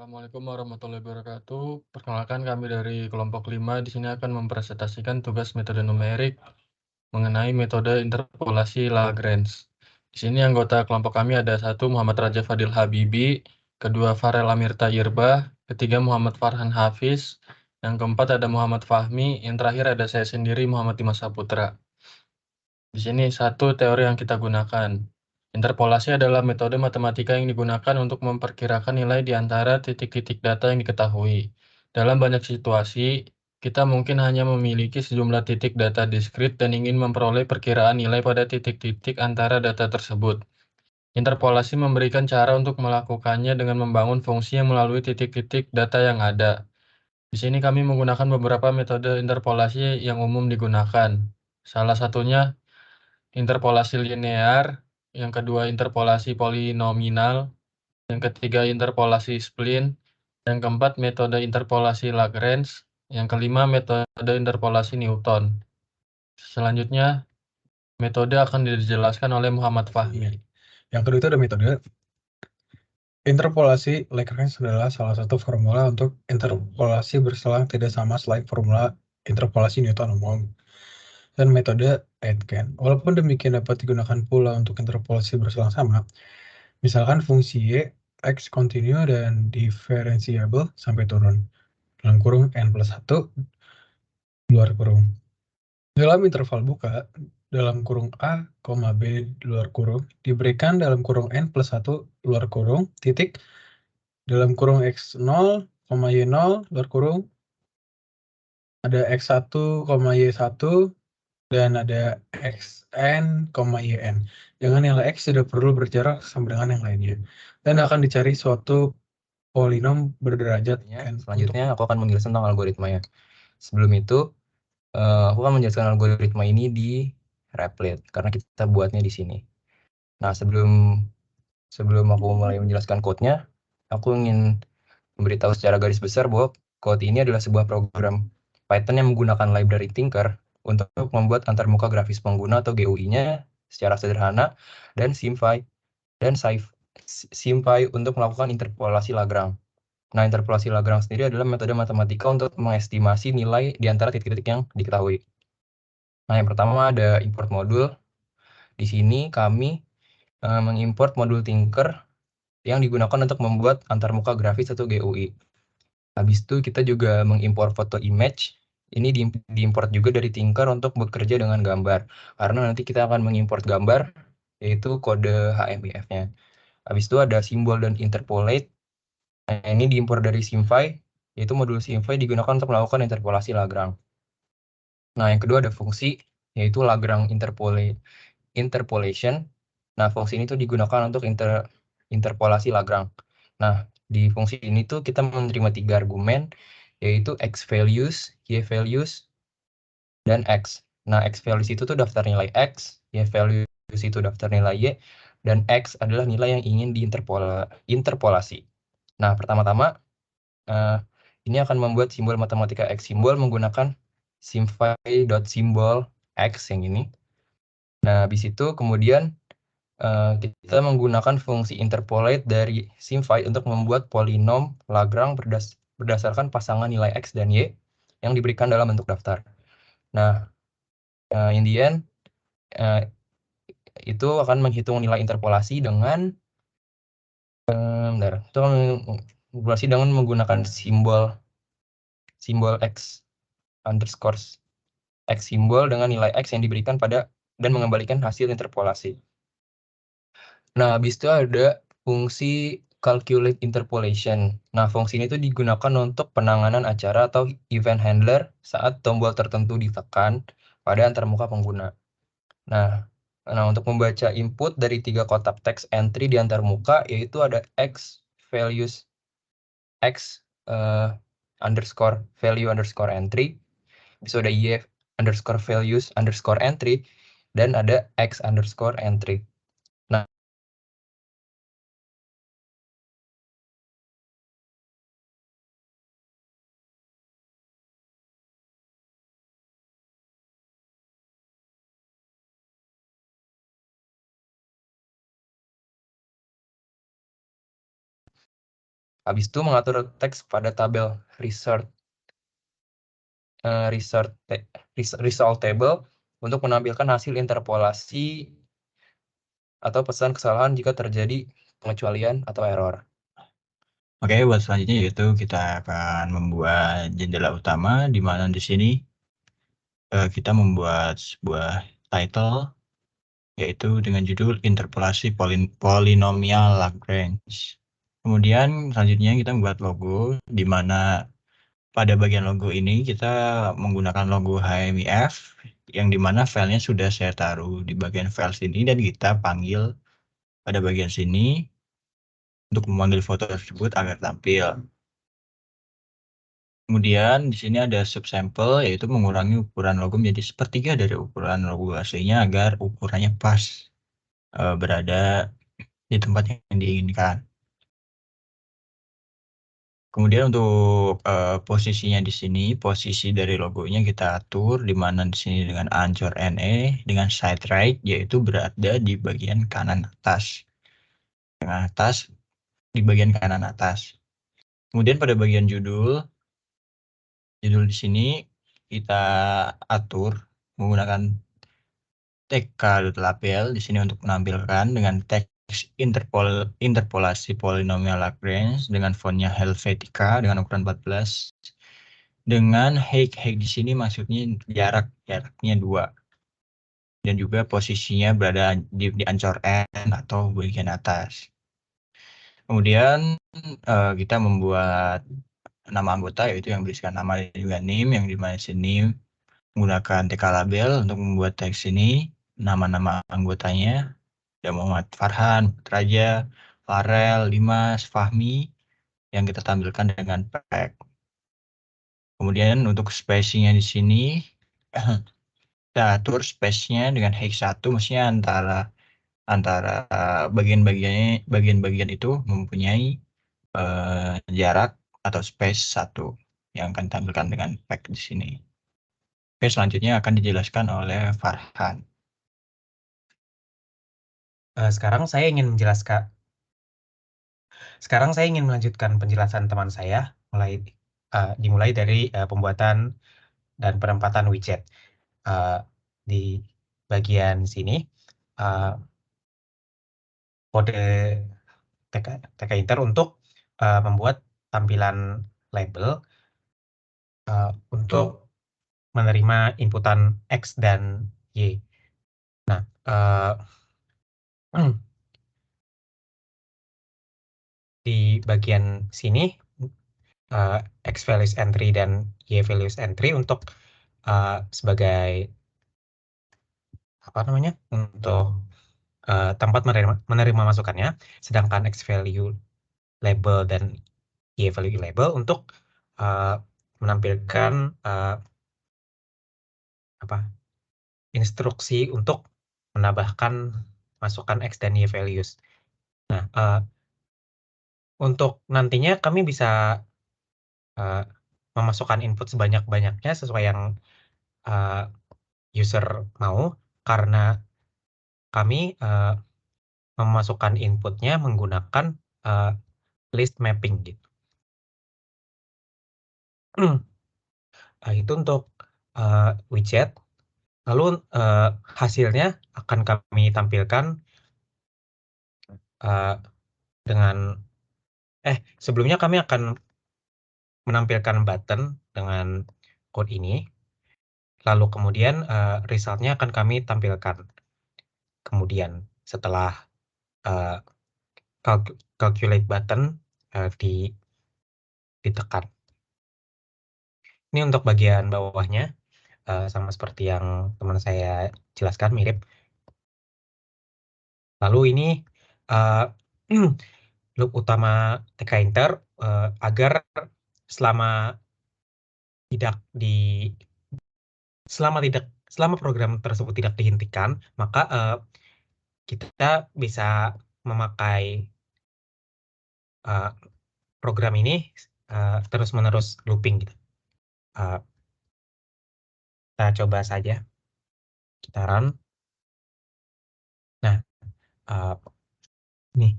Assalamualaikum warahmatullahi wabarakatuh. Perkenalkan kami dari kelompok 5 di sini akan mempresentasikan tugas metode numerik mengenai metode interpolasi Lagrange. Di sini anggota kelompok kami ada satu Muhammad Raja Fadil Habibi, kedua Farel Amirta Irbah, ketiga Muhammad Farhan Hafiz, yang keempat ada Muhammad Fahmi, yang terakhir ada saya sendiri Muhammad Dimas Saputra. Di sini satu teori yang kita gunakan. Interpolasi adalah metode matematika yang digunakan untuk memperkirakan nilai di antara titik-titik data yang diketahui. Dalam banyak situasi, kita mungkin hanya memiliki sejumlah titik data diskrit dan ingin memperoleh perkiraan nilai pada titik-titik antara data tersebut. Interpolasi memberikan cara untuk melakukannya dengan membangun fungsi yang melalui titik-titik data yang ada. Di sini kami menggunakan beberapa metode interpolasi yang umum digunakan. Salah satunya interpolasi linear, yang kedua interpolasi polinominal, yang ketiga interpolasi spline, yang keempat metode interpolasi Lagrange, yang kelima metode interpolasi Newton. Selanjutnya, metode akan dijelaskan oleh Muhammad Fahmi. Yang kedua itu ada metode interpolasi Lagrange adalah salah satu formula untuk interpolasi berselang tidak sama selain formula interpolasi Newton umum dan metode Aitken. Walaupun demikian dapat digunakan pula untuk interpolasi berselang sama, misalkan fungsi y, x kontinu dan diferensiabel sampai turun dalam kurung n+1 luar kurung. Dalam interval buka, dalam kurung A, B luar kurung, diberikan dalam kurung n+1 luar kurung, titik, dalam kurung x0, y0 luar kurung, ada x1, y1, dan ada xn, yn. Dengan nilai x tidak perlu berjarak sama dengan yang lainnya. Dan akan dicari suatu polinom berderajat n. Selanjutnya aku akan menjelaskan tentang algoritmanya. Sebelum itu, aku akan menjelaskan algoritma ini di Replit karena kita buatnya di sini. Nah, sebelum aku mulai menjelaskan code-nya, aku ingin memberitahu secara garis besar bahwa code ini adalah sebuah program Python yang menggunakan library Tinker untuk membuat antarmuka grafis pengguna atau GUI-nya secara sederhana dan SciPy untuk melakukan interpolasi Lagrange. Nah, interpolasi Lagrange sendiri adalah metode matematika untuk mengestimasi nilai di antara titik-titik yang diketahui. Nah, yang pertama ada import modul. Di sini kami mengimport modul Tinker yang digunakan untuk membuat antarmuka grafis atau GUI. Habis itu kita juga mengimpor foto image. Ini diimport juga dari Tinker untuk bekerja dengan gambar. Karena nanti kita akan mengimport gambar, yaitu kode HMIF-nya. Habis itu ada simbol dan interpolate. Nah, ini diimpor dari SymFy, yaitu modul SymFy digunakan untuk melakukan interpolasi Lagrange. Nah, yang kedua ada fungsi, yaitu Lagrange interpolation. Nah, fungsi ini tuh digunakan untuk interpolasi Lagrange. Nah, di fungsi ini tuh kita menerima 3 argumen, yaitu x values, y values, dan x. Nah, x values itu tuh daftar nilai x, y values itu daftar nilai y, dan x adalah nilai yang ingin diinterpolasi. Nah, pertama-tama, ini akan membuat simbol matematika x simbol menggunakan SymFy.symbol x yang ini. Nah, habis itu kemudian kita menggunakan fungsi interpolate dari SymFy untuk membuat polinom Lagrange berdasarkan pasangan nilai x dan y yang diberikan dalam bentuk daftar. Nah, in the end, itu akan menghitung nilai interpolasi dengan menggunakan simbol x underscore x simbol dengan nilai x yang diberikan pada dan mengembalikan hasil interpolasi. Nah, habis itu ada fungsi calculate interpolation. Nah, fungsi ini tuh digunakan untuk penanganan acara atau event handler saat tombol tertentu ditekan pada antarmuka pengguna. Nah, untuk membaca input dari 3 kotak teks entry di antarmuka, yaitu ada x values x underscore value underscore entry, bisa ada y underscore values underscore entry, dan ada x underscore entry. Nah, Habis itu mengatur teks pada tabel result table untuk menampilkan hasil interpolasi atau pesan kesalahan jika terjadi pengecualian atau error. Oke, buat selanjutnya yaitu kita akan membuat jendela utama, di mana di sini kita membuat sebuah title, yaitu dengan judul Interpolasi Polinomial Lagrange. Kemudian selanjutnya kita membuat logo, di mana pada bagian logo ini kita menggunakan logo HMIF, yang dimana filenya sudah saya taruh di bagian file sini, dan kita panggil pada bagian sini untuk memanggil foto tersebut agar tampil. Kemudian di sini ada subsample, yaitu mengurangi ukuran logo menjadi sepertiga dari ukuran logo aslinya agar ukurannya pas berada di tempat yang diinginkan. Kemudian untuk posisinya di sini, posisi dari logonya kita atur, di mana di sini dengan Anchor NE dengan side right, yaitu berada di bagian kanan atas. Tengah atas, di bagian kanan atas. Kemudian pada bagian judul di sini kita atur menggunakan tk.label di sini untuk menampilkan dengan teks interpolasi polinomial Lagrange dengan fontnya Helvetica dengan ukuran 14. Dengan height di sini maksudnya jaraknya 2. Dan juga posisinya berada di Anchor N atau bagian atas. Kemudian kita membuat nama anggota, yaitu yang berisikan nama dan juga name, yang dimana sini menggunakan TK label untuk membuat teks ini, nama-nama anggotanya, ada Muhammad Farhan, Raja, Farel, Dimas, Fahmi, yang kita tampilkan dengan pack. Kemudian untuk spacing-nya di sini, kita atur space-nya dengan hex 1, maksudnya antara bagian-bagian itu mempunyai jarak atau space 1 yang akan ditampilkan dengan pack di sini. Oke, selanjutnya akan dijelaskan oleh Farhan. Sekarang saya ingin melanjutkan penjelasan teman saya, dimulai dari pembuatan dan penempatan widget. Di bagian sini, kode TK Inter untuk membuat tampilan label untuk menerima inputan X dan Y. Nah, di bagian sini X values entry dan Y values entry untuk sebagai untuk tempat menerima masukannya, sedangkan X value label dan Y value label untuk menampilkan instruksi untuk menambahkan masukan X dan Y values. Nah, untuk nantinya kami bisa memasukkan input sebanyak-banyaknya sesuai yang user mau, karena kami memasukkan inputnya menggunakan list mapping gitu. Itu untuk widget. Lalu hasilnya akan kami tampilkan dengan sebelumnya kami akan menampilkan button dengan code ini. Lalu kemudian resultnya akan kami tampilkan. Kemudian setelah calculate button ditekan. Ini untuk bagian bawahnya, sama seperti yang teman saya jelaskan, mirip. Lalu ini loop utama TK Inter agar selama program tersebut tidak dihentikan, maka kita bisa memakai program ini terus-menerus looping gitu. Kita coba saja, kita run. Nah, nih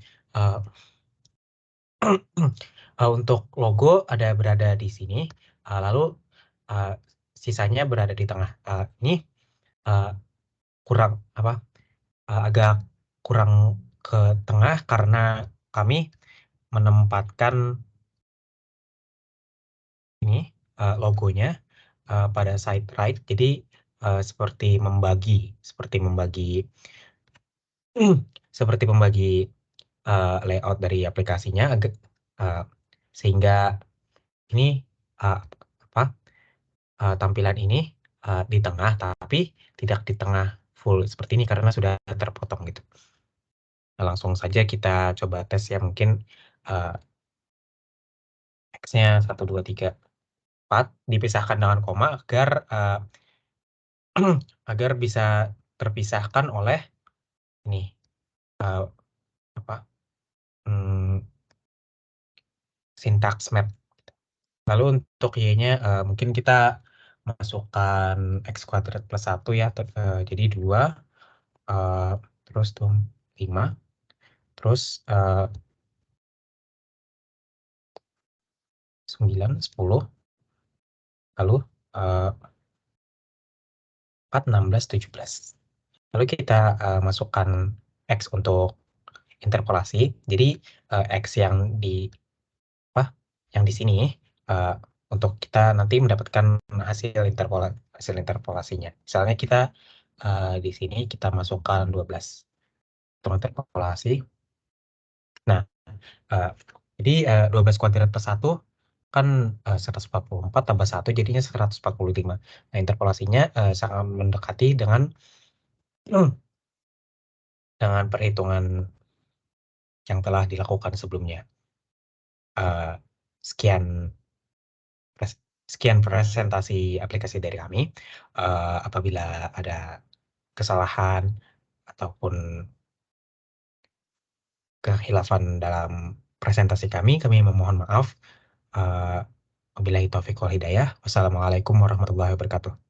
Untuk logo berada di sini, lalu sisanya berada di tengah. Ini kurang agak kurang ke tengah karena kami menempatkan ini logonya pada side right. Jadi seperti membagi layout dari aplikasinya sehingga ini tampilan ini di tengah, tapi tidak di tengah full seperti ini karena sudah terpotong gitu. Nah, langsung saja kita coba tes ya, mungkin X-nya 1, 2, 3, 4 dipisahkan dengan koma agar bisa terpisahkan oleh ini syntax map. Lalu untuk y-nya mungkin kita masukkan x kuadrat plus 1 ya, jadi 2 terus 5 terus 9, 10 lalu 4, 16, 17. Lalu kita masukkan X untuk interpolasi. Jadi X yang di sini untuk kita nanti mendapatkan hasil interpolasinya. Misalnya kita di sini kita masukkan 12 untuk interpolasi. Nah, jadi 12 kuadrat per 1 kan 144 tambah 1 jadinya 145. Nah, interpolasinya sangat mendekati dengan perhitungan yang telah dilakukan sebelumnya. Sekian presentasi aplikasi dari kami. Apabila ada kesalahan ataupun kehilafan dalam presentasi kami memohon maaf. Wabillahi taufiq wal hidayah. Wassalamualaikum warahmatullahi wabarakatuh.